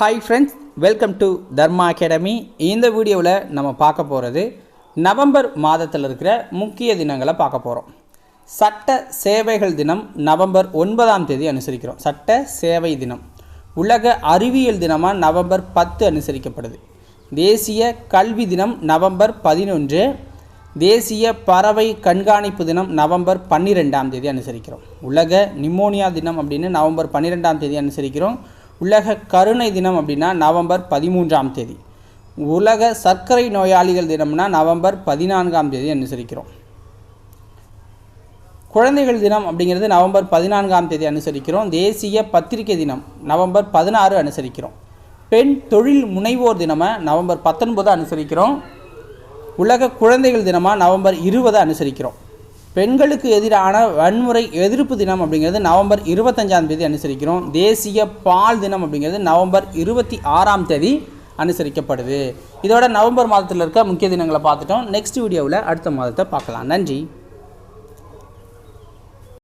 Hi friends, welcome to Dharma academy. இந்த வீடியோவில் நம்ம பார்க்க போகிறது நவம்பர் மாதத்தில் இருக்கிற முக்கிய தினங்களை பார்க்க போகிறோம். சட்ட சேவைகள் தினம் நவம்பர் 9ஆம் தேதி அனுசரிக்கிறோம். சட்ட சேவை தினம். உலக அறிவியல் தினமாக நவம்பர் 10 அனுசரிக்கப்படுது. தேசிய கல்வி தினம் நவம்பர் 11. தேசிய பறவை கண்காணிப்பு தினம் நவம்பர் 12ஆம் தேதி அனுசரிக்கிறோம். உலக நிமோனியா தினம் அப்படின்னு நவம்பர் 12ஆம் தேதி அனுசரிக்கிறோம். உலக கருணை தினம் அப்படின்னா நவம்பர் 13ஆம் தேதி. உலக சர்க்கரை நோயாளிகள் தினம்னா நவம்பர் 14ஆம் தேதி அனுசரிக்கிறோம். குழந்தைகள் தினம் அப்படிங்கிறது நவம்பர் 14ஆம் தேதி அனுசரிக்கிறோம். தேசிய பத்திரிகை தினம் நவம்பர் 16 அனுசரிக்கிறோம். பெண் தொழில் முனைவோர் தினமாக நவம்பர் 19 அனுசரிக்கிறோம். உலக குழந்தைகள் தினமாக நவம்பர் 20 அனுசரிக்கிறோம். பெண்களுக்கு எதிரான வன்முறை எதிர்ப்பு தினம் அப்படிங்கிறது நவம்பர் 25ஆம் தேதி அனுசரிக்கிறோம். தேசிய பால் தினம் அப்படிங்கிறது நவம்பர் 26ஆம் தேதி அனுசரிக்கப்படுது. இதோட நவம்பர் மாதத்தில் இருக்க முக்கிய தினங்களை பார்த்துட்டோம். நெக்ஸ்ட் வீடியோவில் அடுத்த மாதத்தை பார்க்கலாம். நன்றி.